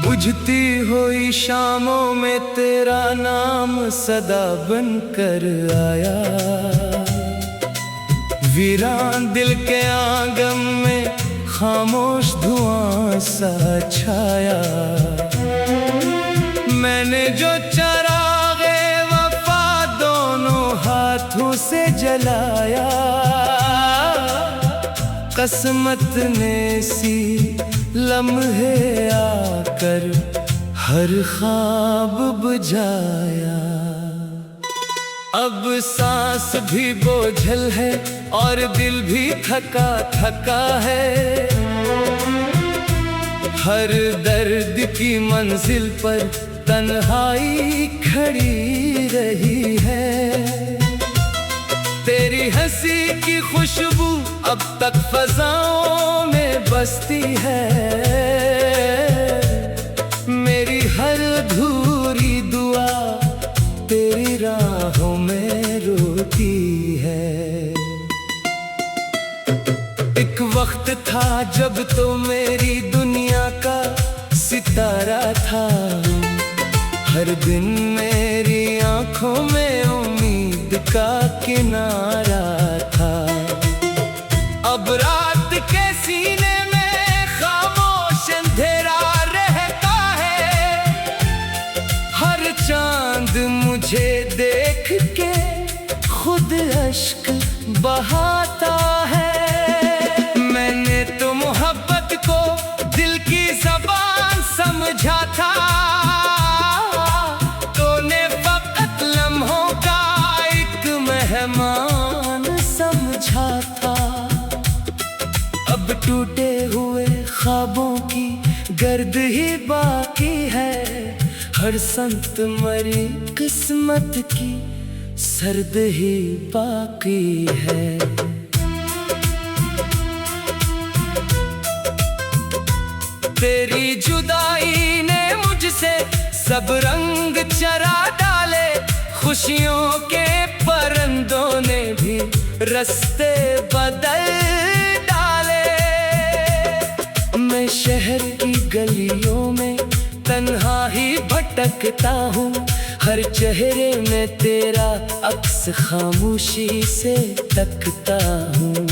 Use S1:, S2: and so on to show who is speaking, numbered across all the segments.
S1: बुझती हुई शामों में तेरा नाम सदा बन कर आया। वीरान दिल के आंगन में खामोश धुआं सा छाया। मैंने जो चरागे वफा दोनों हाथों से जलाया, किस्मत ने सी लम्हे आकर हर ख्वाब बुझाया। अब सांस भी बोझल है और दिल भी थका थका है। हर दर्द की मंजिल पर तन्हाई खड़ी रही है। तेरी हंसी की खुशबू अब तक फजाओं में बसती है। मेरी हर अधूरी दुआ तेरी राहों में रोती है। एक वक्त था जब तो मेरी दुनिया का सितारा था। हर दिन मेरी आंखों में उम्मीद का किनारा था। अब रात के सीने में खामोश अंधेरा रहता है। हर चांद मुझे देख के खुद अश्क बहाता है। मैंने तो मोहब्बत को दिल की ज़बान समझा था। मेहमान समझा था। अब टूटे हुए ख्वाबों की गर्द ही बाकी है। हर संत मरी किस्मत की सर्द ही बाकी है। तेरी जुदाई ने मुझसे सब रंग चरा डाले। खुशियों के परिंदों ने भी रास्ते बदल डाले। मैं शहर की गलियों में तन्हा ही भटकता हूँ। हर चेहरे में तेरा अक्स खामोशी से तकता हूँ।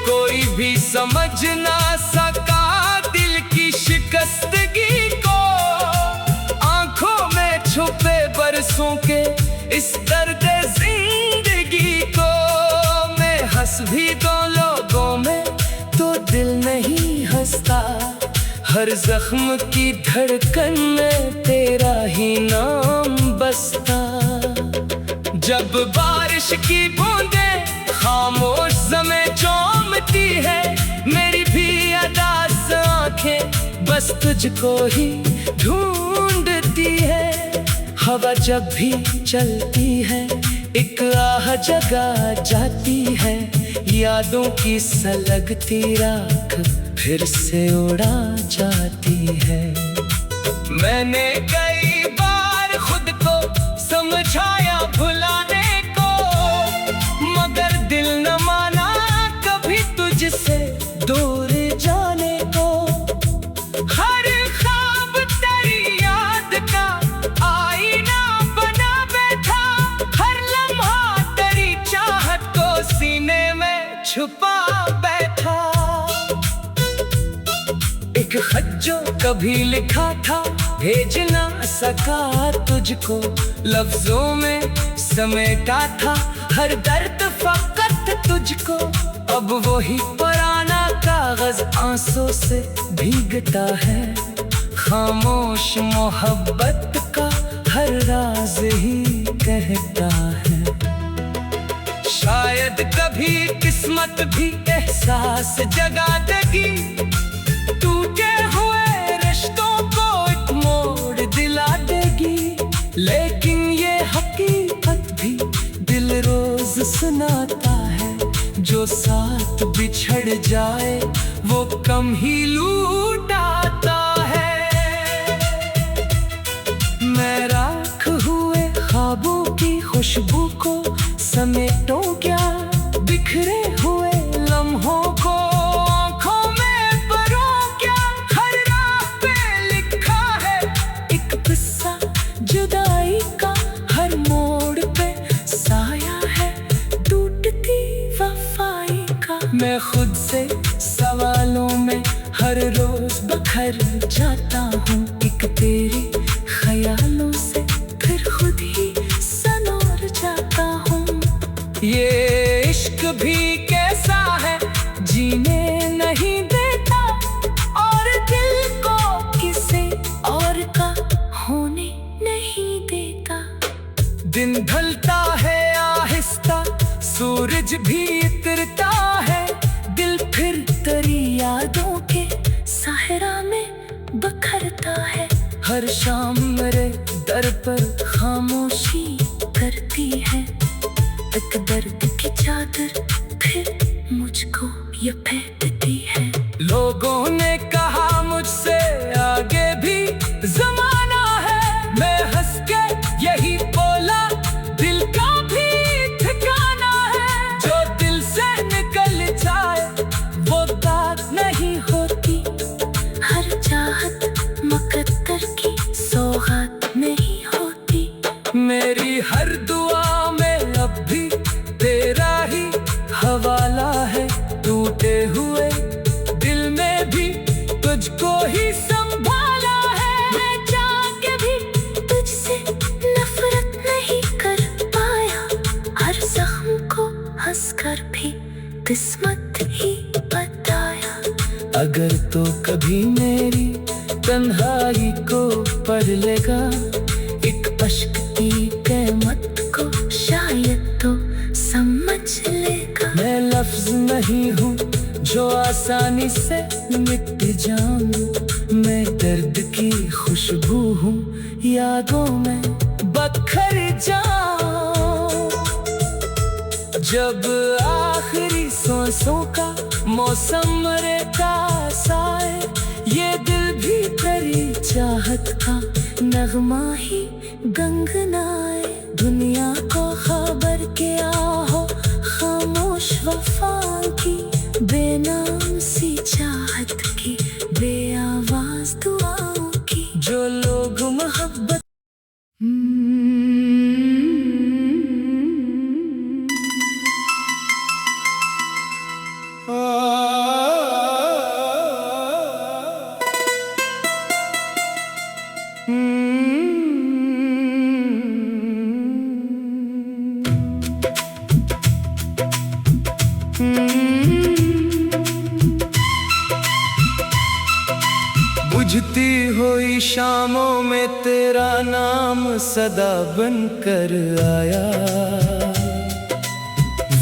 S1: कोई भी समझ ना सका दिल की शिकस्तगी को। आंखों में छुपे बरसों के इस दर्द जिंदगी को। मैं हंस भी दो लोगों में तो दिल नहीं हंसता। हर जख्म की धड़कन में तेरा ही नाम बसता। जब बारिश की बूंदें खामोश ज़मीं चूमती है। मेरी भी अदास आंखें बस तुझको ही ढूंढती है। हवा जब भी चलती है एक आह जगा जाती है। यादों की सलगती राख फिर से उड़ा जाती है। मैंने कई बार खुद को समझाया भुलाने को, मगर दिल न माना कभी तुझसे दूर जाने को। हर ख्वाब तेरी याद का आईना बना बैठा। हर लम्हा तेरी चाहत को सीने में छुपा बैठा। एक खत जो कभी लिखा था भेज ना सका तुझको। लफ्जों में समेटा था हर दर्द फकत तुझको। अब वही पुराना कागज आंसू से भीगता है। खामोश मोहब्बत का हर राज ही कहता है। शायद कभी किस्मत भी एहसास जगा देगी। टूटे हुए रिश्तों को एक मोड़ दिला देगी। ले नाता है जो साथ बिछड़ जाए वो कम ही लूटाता है। मैं राख हुए ख्वाबों की खुशबू को समेटूं क्या, बिखरे हुए लम्हों को आँखों में भरूं क्या। हर राह पे लिखा है एक किस्सा जुदाई का, हर मोड़ पे साया है टूटती वफाई का। मैं खुद से सवालों में हर रोज बखर जाता हूँ, एक तेरी ख्यालों से फिर खुद ही सनोर जाता हूँ। ये इश्क भी कैसा है जीने नहीं देता, और दिल को किसी और का होने नहीं देता। दिन ढलता है आहिस्ता, सूरज भी उतरता है, दिल फिर तेरी यादों के सहरा में बखरता है। हर शाम मेरे दर पर खामोशी करती है, एक दर्द की चादर फिर मुझको ये फेंकती है। लोगों ने कहा मुझसे आगे भी जमाना है, मैं हंस के यही बोला दिल का भी ठिकाना है। जो दिल से निकल जाए वो दाग नहीं होती, हर चाहत मुकद्दर की सौगात नहीं होती। मेरी हर दुआ में अब भी तेरा ही हवाला है, टूटे हुए दिल में भी तुझको ही संभाला है। मैं चाह के भी तुझसे नफरत नहीं कर पाया, हर जख्म को हंसकर भी किस्मत ही बताया। अगर तो कभी मेरी तन्हाई को पढ़ लेगा, एक अश्क की कीमत को शायद तो समझ लेगा। मैं लफ्ज नहीं हूँ जो आसानी से मिट जाऊं, मैं दर्द की खुशबू हूँ यादों में बखर जाऊं। जब आखिरी सांसों का मौसम मेरे पास आए, ये दिल भी तेरी चाहत का नगमा ही गंगनाए। दुनिया को खबर क्या हो खामोश वफा की, बेनाम सी चाहत की, बेआवाज दुआओं की। जो लोग मोहब्बत बुझती हुई शामों में तेरा नाम सदा बनकर आया,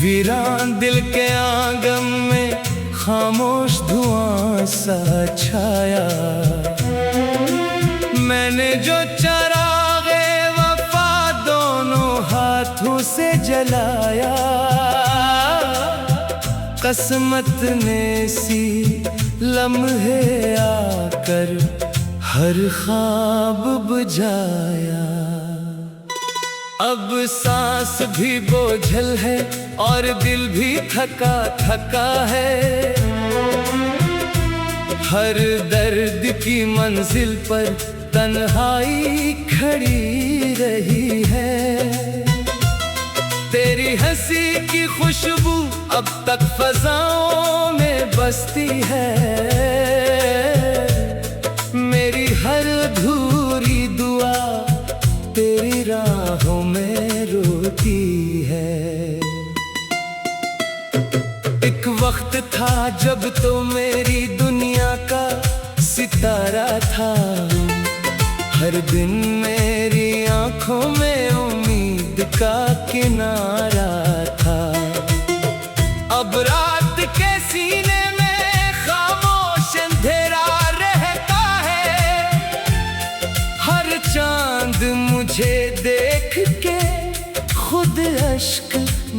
S1: वीरान दिल के आंगन में खामोश धुआं सा छाया। मैंने जो चरागे वफा दोनों हाथों से जलाया, किस्मत ने सी लम्हे आकर हर ख्वाब बुझाया। अब सांस भी बोझल है और दिल भी थका थका है, हर दर्द की मंजिल पर तन्हाई खड़ी रही है। तेरी हंसी की खुशबू अब तक फजाओं में बसती है, मेरी हर अधूरी दुआ तेरी राहों में रोती है। एक वक्त था जब तो मेरी दुनिया का सितारा था, हर दिन मेरी आंखों में उम्मीद का किनारा था। अब रात के सीने में खामोश अंधेरा रहता है, हर चांद मुझे देख के खुद अश्क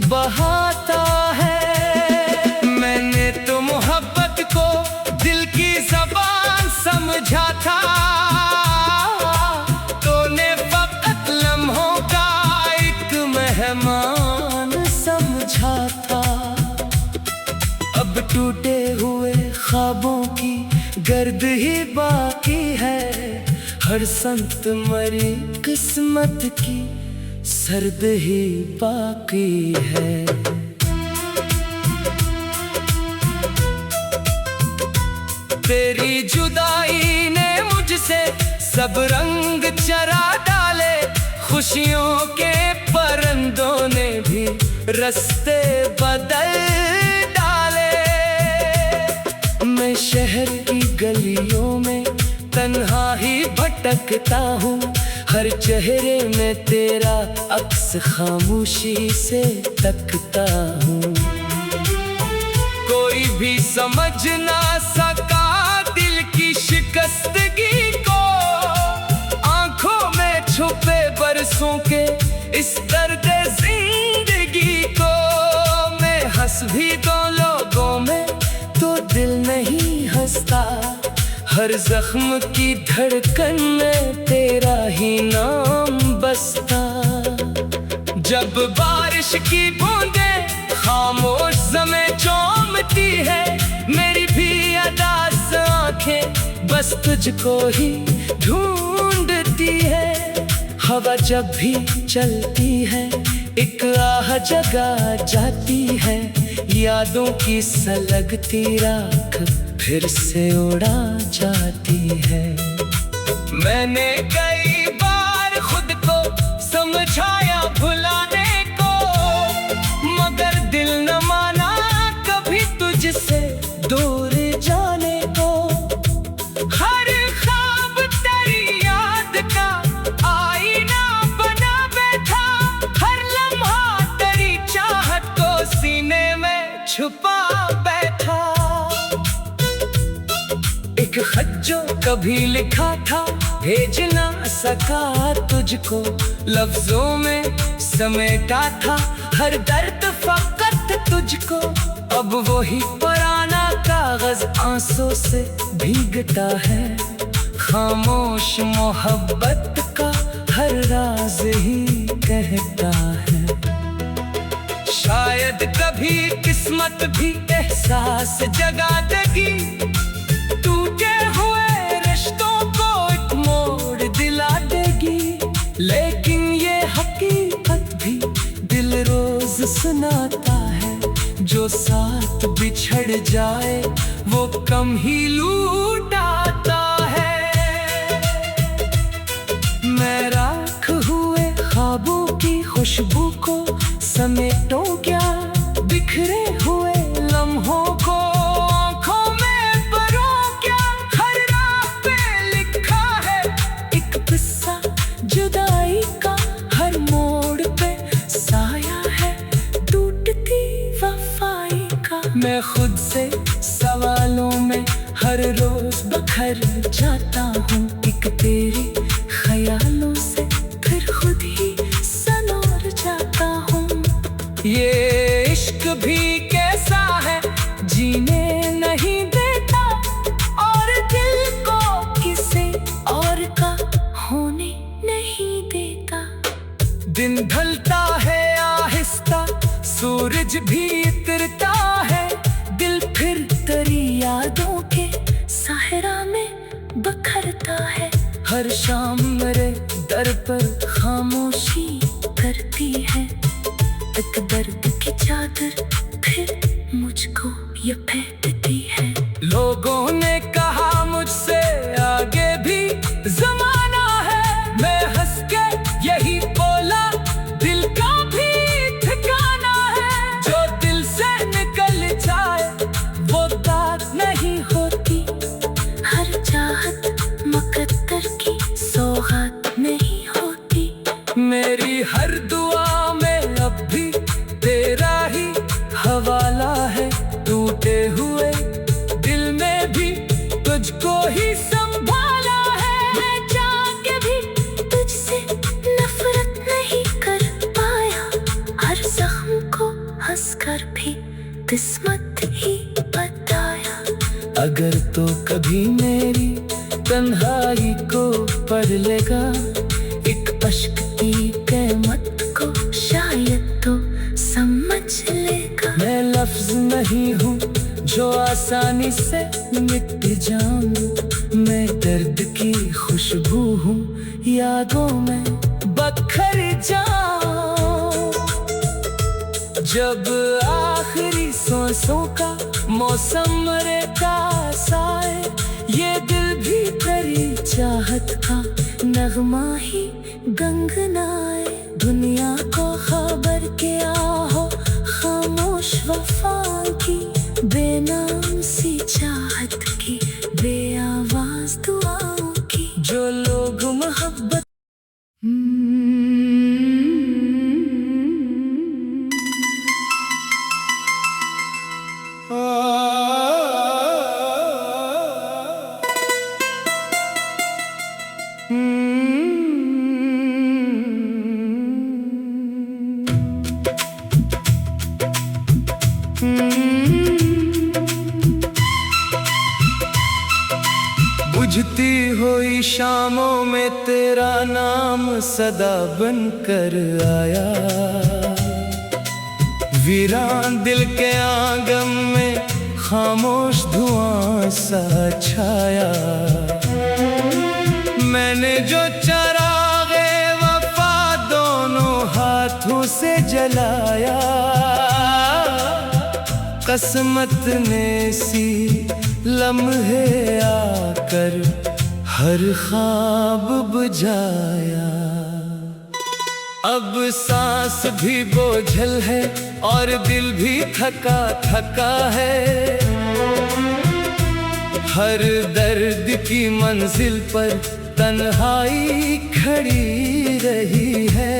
S1: बहाता है। मैंने तो मोहब्बत को दिल की ज़बान समझा था, तूने फकत लम्हों का एक मेहमान समझा था। अब टूटे हुए ख्वाबों की गर्द ही बाकी है, हर संत मरी किस्मत की सर्द ही बाकी है। तेरी जुदाई ने मुझसे सब रंग चरा डाले, खुशियों के परिंदों ने भी रास्ते बदल डाले। मैं शहर की गलियों में तन्हा ही भटकता हूँ, हर चेहरे में तेरा अक्स खामोशी से तकता हूँ। कोई भी समझ ना सका दिल की शिकस्तगी को, आंखों में छुपे बरसों के इस दर्द जिंदगी को। मैं हंस भी दो लोगों में तो दिल नहीं हंसता, हर जख्म की धड़कन में तेरा ही नाम बसता। जब बारिश की बूंदें खामोश ज़मीं चूमती है, मेरी भी अदास आंखें बस तुझको ही ढूंढती है। हवा जब भी चलती है एक आह जगा जाती है, यादों की सलगती राख फिर से उड़ा जाती है। मैंने कई बार खुद को समझाया भुलाने को, मगर दिल न माना कभी तुझसे दूर जाने को। हर ख्वाब तेरी याद का आईना बना बैठा, हर लम्हा तेरी चाहत को सीने में छुपा बैठा। एक खत जो कभी लिखा था भेज ना सका तुझको, लफ्जों में समेटा था हर दर्द फकत तुझको। अब वही पुराना कागज आंसू से भीगता है, खामोश मोहब्बत का हर राज ही कहता है। शायद कभी किस्मत भी एहसास जगा देगी, टूटे हुए रिश्तों को एक मोड़ दिला देगी। लेकिन ये हकीकत भी दिल रोज सुनाता है, जो साथ बिछड़ जाए वो कम ही लूटाता है। मैं राख हुए ख्वाबों की खुशबू को समेटूं क्या, बिखरे हुए लम्हों को आँखों में भरूं क्या। हर राह पे लिखा है एक किस्सा जुदाई का, हर मोड़ पे साया है टूटती वफाई का। मैं खुद से सवालों में हर रोज बखर जाता हूँ, एक तेरी ख्यालों से फिर खुद ही सनोर जाता हूँ। ये इश्क भी कैसा है जीने नहीं देता, और दिल को किसी और का होने नहीं देता। दिन ढलता है आहिस्ता, सूरज भी उतरता है, दिल फिर तेरी यादों के सहरा में बखरता है। हर शाम मेरे दर पर खामोशी करती है, एक दर्द की चादर फिर मुझको लपेटती है। लोगों ने कहा मुझसे आगे भी जमाना है, मैं हंस के यही बोला दिल का भी ठिकाना है। जो दिल से निकल जाए वो बात नहीं होती, हर चाहत मुकद्दर की सौगात नहीं होती। मेरी हर दुआ में अब भी तेरा ही हवाला है, टूटे हुए दिल में भी तुझको ही संभाला है। मैं चाह के भी तुझसे नफरत नहीं कर पाया, हर जख्म को कभी मेरी तन्हाई को पढ़ लेगा, एक अश्क की कीमत को शायद तो समझ लेगा। मैं लफ्ज नहीं हूँ जो आसानी से मिट जाऊं, मैं दर्द की खुशबू हूँ, यादों में बखर जाऊं। जब आखिरी सांसों का मौसम रहता साए, ये दिल भी तेरी चाहत का नगमा ही गंगनाए। दुनिया को खबर क्या हो खामोश वफा की, बेनाम सी चाहत की, बेआवाज दुआओं की। जो लोग मोहब्बत बुझती हुई शामों में तेरा नाम सदा बनकर आया, वीरान दिल के आंगन में खामोश धुआं सा छाया। मैंने जो चरागे वफा दोनों हाथों से जलाया, किस्मत ने सी लम्हे आकर हर ख्वाब बुझाया। अब सांस भी बोझल है और दिल भी थका थका है, हर दर्द की मंजिल पर तन्हाई खड़ी रही है।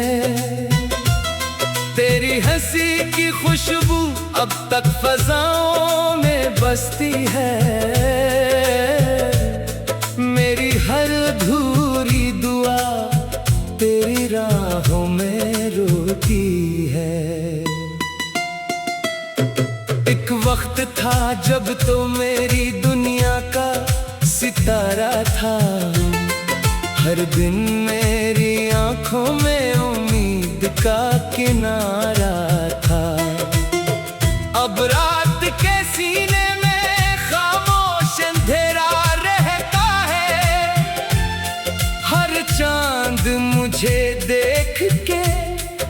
S1: तेरी हंसी की खुशबू अब तक फजाओं में बसती है, मेरी हर अधूरी दुआ तेरी राहों में रोती है। एक वक्त था जब तो मेरी दुनिया का सितारा था, हर दिन मेरी आंखों में उम्मीद का किनारा था। अब रात के सीने में खामोश अंधेरा रहता है, हर चांद मुझे देख के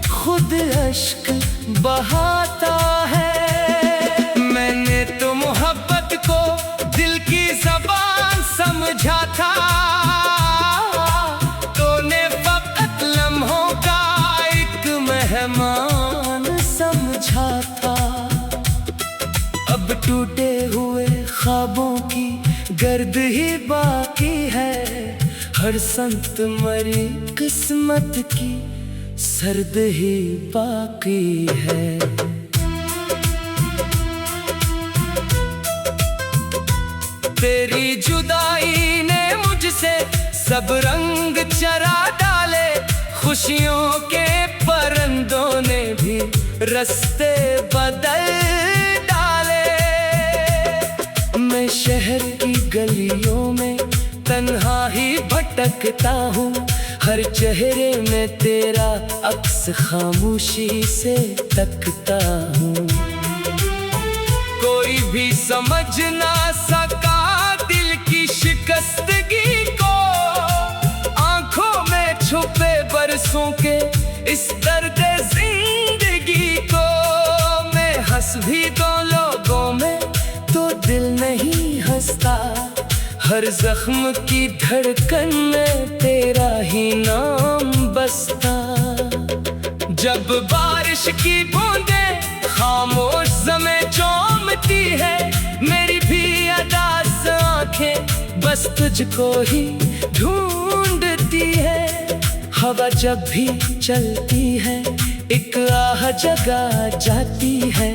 S1: खुद अश्क बहाता है। मैंने तो मोहब्बत को दिल की ज़बान समझा था, तूने फकत लम्हों का एक मेहमान समझा था। अब टूटे हुए ख्वाबों की गर्द ही बाकी है, हर संत मरी किस्मत की सर्द ही बाकी है। तेरी जुदाई ने मुझसे सब रंग चरा डाले, खुशियों के परिंदों ने भी रास्ते बदल डाले। मैं शहर की गलियों में तन्हा ही भटकता हूँ, हर चेहरे में तेरा अक्स खामोशी से तकता हूँ। कोई भी समझ ना सका दिल की शिकस्तगी को, आंखों में छुपे बरसों के इस दर्द जिंदगी को। मैं हंस भी दो लोगों में तो दिल नहीं हंसता, हर जख्म की धड़कन में तेरा ही नाम बसता। जब बारिश की बूंदें खामोश ज़मीं चूमती है, मेरी भी अदास आंखें बस तुझको ही ढूंढती है। हवा जब भी चलती है एक आह जगा जाती है,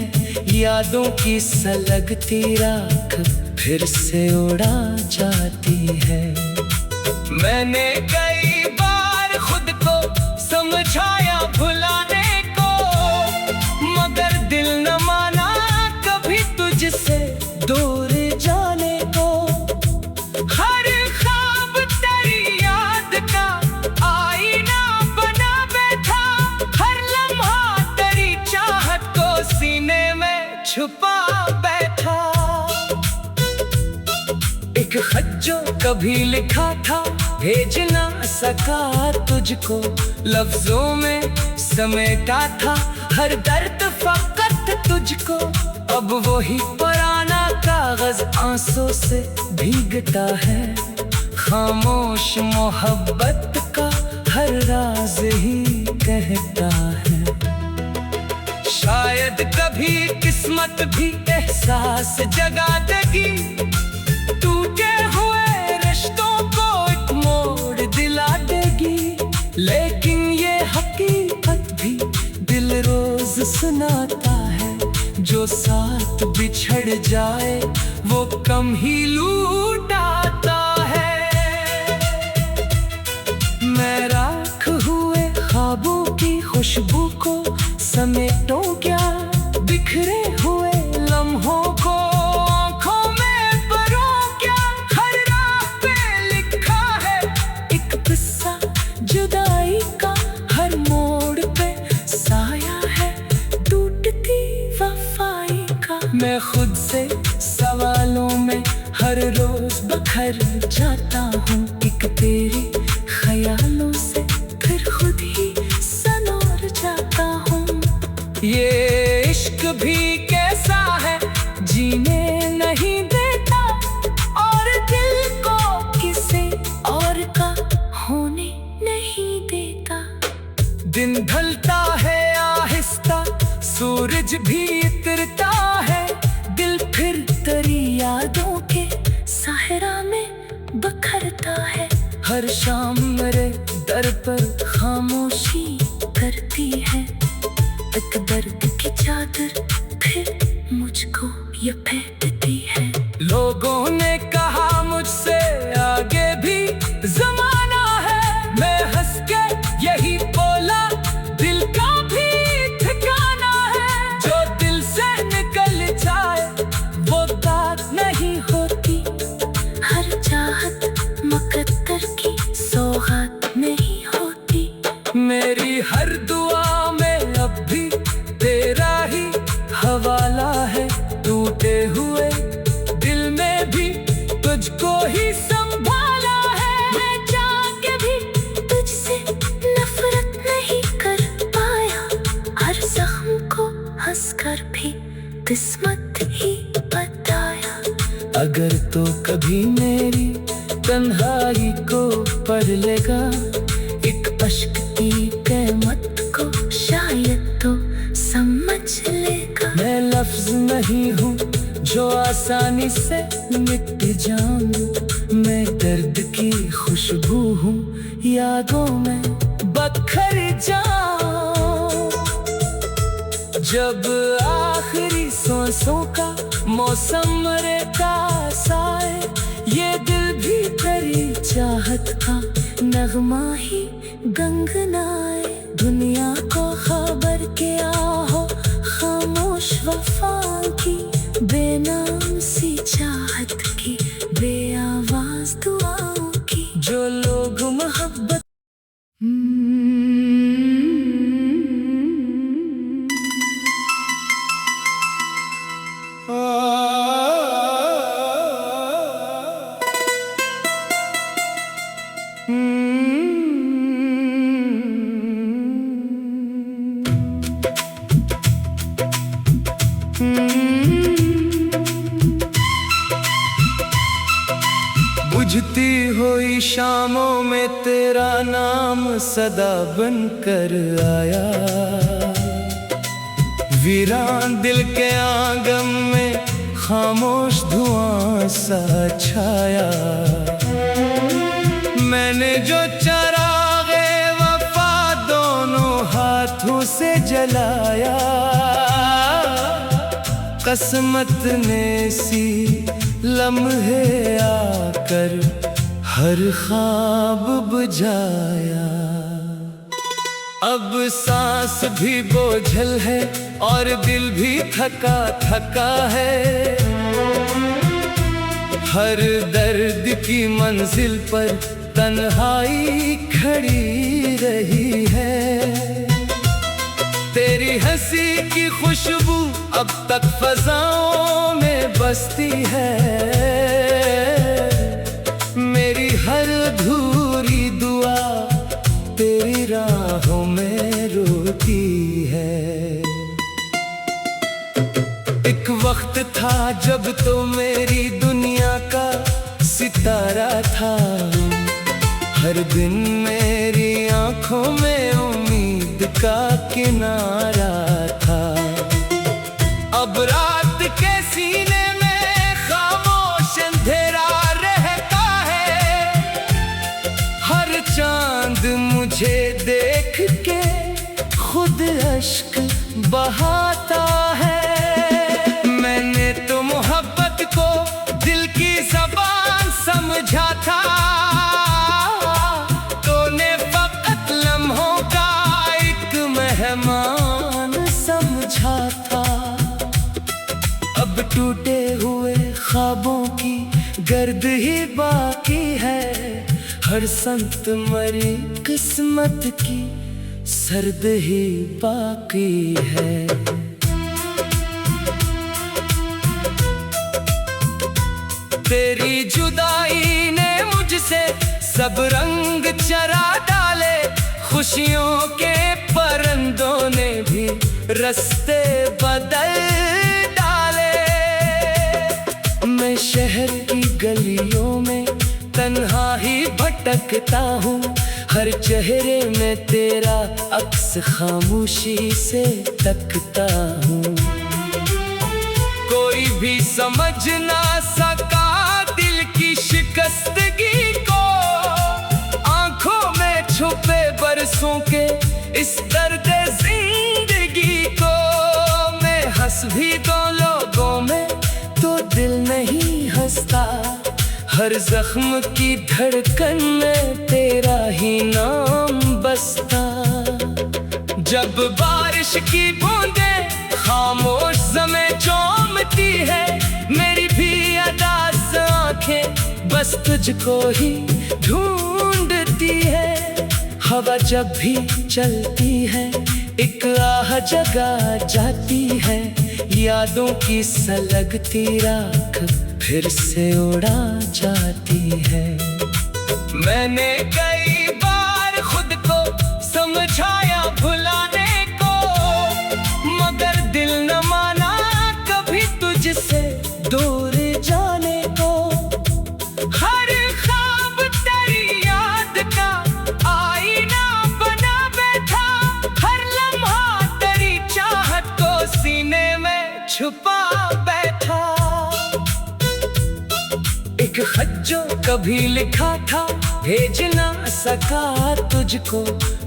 S1: यादों की सलगती राख फिर से उड़ा जाती है। मैंने कई बार खुद को समझाया भुलाने को, मगर दिल न माना कभी तुझसे दूर जाने को। जो कभी लिखा था भेज ना सका तुझको, लफ्जों में समेटा था हर दर्द फकत तुझको। अब वही पुराना कागज आंसू से भीगता है, खामोश मोहब्बत का हर राज ही कहता है। शायद कभी किस्मत भी एहसास जगा देगी, टूटे हुए रिश्तों को एक मोड़ दिला देगी। लेकिन ये हकीकत भी दिल रोज सुनाता है, जो साथ बिछड़ जाए वो कम ही लूटाता है। मैं राख हुए ख्वाबों की खुशबू को समेटो क्या, बिखरे हुए लम्हों को आँखों में भरो क्या। हर राह पे लिखा है एक किस्सा जुदाई का, हर मोड़ पे साया है टूटती वफाई का। मैं खुद से सवालों में हर रोज बखर जाता हूँ, एक तेरी ख्यालों से फिर खुद ही सनोर जाता हूँ। ये इश्क भी कैसा है जीने नहीं देता, और दिल को किसी और का होने नहीं देता। दिन ढलता है आहिस्ता, सूरज भी उतरता है, दिल फिर तेरी यादों के सहरा में बखरता है। हर शाम मेरे दर पर खामोशी करती है, एक दर्द की चादर फिर मुझको लपेटती है। लोगों ने कहा मुझसे आगे भी जमाना है, मैं हंस के यही बोला दिल का भी ठिकाना है। जो दिल से निकल जाए वो बात नहीं होती, हर चाहत मुकद्दर की सौगात नहीं होती। मेरी हर दुआ में अब भी तेरा ही हवाला है, टूटे हुए दिल में भी तुझको ही संभाला है। मैं चाह के भी तुझसे नफरत नहीं कर पाया, हर जख्म को हंसकर भी किस्मत ही बताया। अगर तो कभी मेरी तन्हाई को पढ़ लेगा, एक अश्क की कीमत को शायद तो समझ लेगा। मैं लफ्ज नहीं हूँ जो आसानी से मिट जाऊं, मैं दर्द की खुशबू हूँ यादों में बखर जाऊं। जब आखिरी सांसों का मौसम रहता साए, ये दिल भी तेरी चाहत का नगमा ही गंगनाए। दुनिया को खबर क्या हो खामोश वफा की, बेनाम सी चाहत की, बेआवाज दुआओं की। जो लोग मोहब्बत बुझती हुई शामों में तेरा नाम सदा बन कर आया, वीरान दिल के आंगन में खामोश धुआं सा छाया। मैंने जो चरागे वफा दोनों हाथों से जलाया, किस्मत ने सी लम्हे आकर हर ख्वाब बुझाया। अब सांस भी बोझल है और दिल भी थका थका है, हर दर्द की मंजिल पर तन्हाई खड़ी रही है। तेरी हंसी की खुशबू अब तक फजाओं में बसती है, बाहों में रोती है। एक वक्त था जब तो मेरी दुनिया का सितारा था, हर दिन मेरी आंखों में उम्मीद का किनारा था। अब रात के सीने में खामोश अंधेरा रहता है, हर चांद मुझे देख के खुद अश्क बहाता है। मैंने तो मोहब्बत को दिल की ज़बान समझा था, तूने फकत लम्हों का एक मेहमान समझा था। अब टूटे हुए ख्वाबों की गर्द ही बाकी है, हर संत मरी किस्मत की सर्द ही बाकी है। तेरी जुदाई ने मुझसे सब रंग चरा डाले, खुशियों के परिंदों ने भी रास्ते बदल डाले। मैं शहर की गलियों में तन्हा ही भटकता हूँ, हर चेहरे में तेरा अक्स खामोशी से तकता हूँ। कोई भी समझ ना सका दिल की शिकस्तगी को, आंखों में छुपे बरसों के इस दर्द जिंदगी को। मैं हंस भी दो लोगों में तो दिल नहीं हंसता, हर जख्म की धड़कन में तेरा ही नाम बसता। जब बारिश की बूंदें खामोश ज़मीं चूमती है, मेरी भी अदास आंखें बस तुझको ही ढूंढती है। हवा जब भी चलती है एक आह जगा जाती है, यादों की सलगती राख फिर से उड़ा जाती है। मैंने कई बार खुद को समझाया भुलाने को, मगर दिल न माना कभी तुझसे दूर जाने को। हर ख्वाब तेरी याद का आईना बना बैठा, हर लम्हा तेरी चाहत को सीने में छुपा बैठा। एक खत जो कभी लिखा था भेज ना सका तुझको,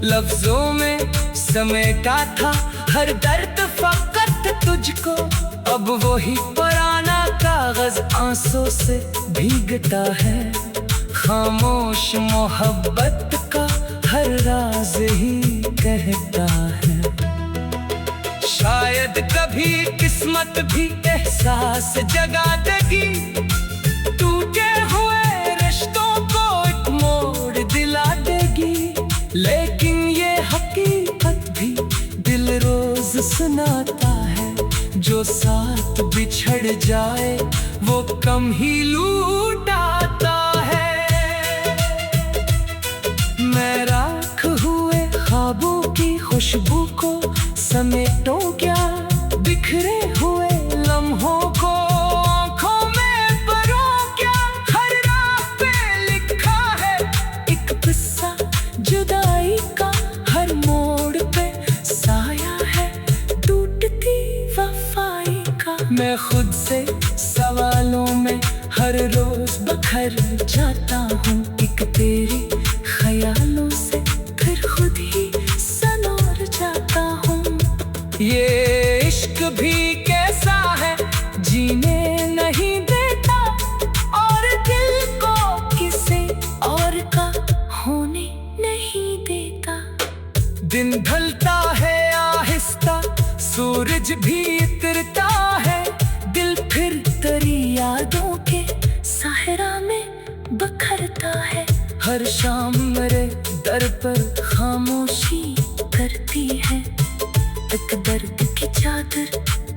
S1: लफ्जों में समेटा था हर दर्द फकत तुझको। अब वही पुराना कागज आंसू से भीगता है, खामोश मोहब्बत का हर राज ही कहता है। शायद कभी किस्मत भी एहसास जगा देगी, टूटे हुए रिश्तों को एक मोड़ दिला देगी। लेकिन ये हकीकत भी दिल रोज सुनाता है, जो साथ बिछड़ जाए वो कम ही लूटाता है। मैं राख हुए ख्वाबों की खुशबू को समेटूं क्या, बिखरे हुए लम्हों को आँखों में भरूं क्या। हर राह पे लिखा है एक किस्सा जुदाई का, हर मोड़ पे साया है टूटती वफाई का। मैं खुद से सवालों में हर रोज बखर जाता हूँ, एक तेरी ख्यालों से फिर खुद ही सनोर जाता हूँ। ये इश्क भी कैसा है जीने नहीं देता, और दिल को किसी और का होने नहीं देता। दिन ढलता है आहिस्ता, सूरज भी उतरता है, दिल फिर तेरी यादों के साहरा में बखरता है। हर शाम मेरे दर पर खामोशी करती है, एक दर्द की चादर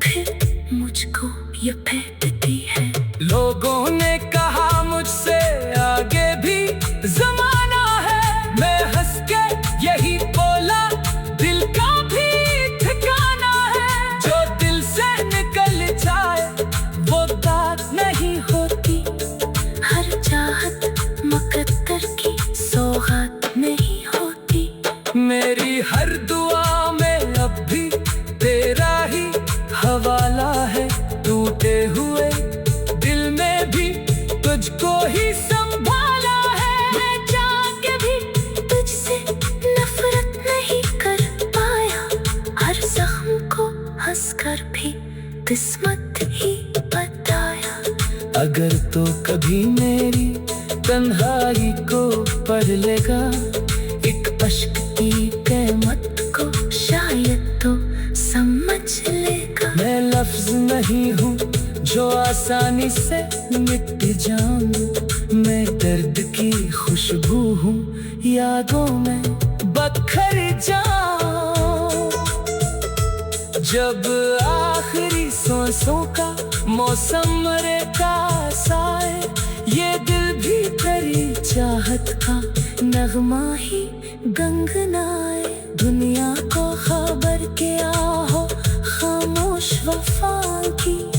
S1: फिर मुझको लपेटती है। लोगों ने कहा मुझसे आगे भी जमाना है, मैं हंस के यही बोला
S2: किस्मत ही बताया।
S1: अगर तो कभी मेरी तन्हाई को पढ़ लेगा, एक अश्क की कीमत को
S2: शायद तो समझ लेगा।
S1: मैं लफ्ज नहीं हूँ जो आसानी से मिट जाऊं, मैं दर्द की खुशबू हूँ, यादों में बखर जाऊं। जब आखिरी सांसों का मौसम रेखा आए, ये दिल भी तेरी चाहत का नगमा ही गंगनाए। दुनिया को खबर क्या हो खामोश वफा की।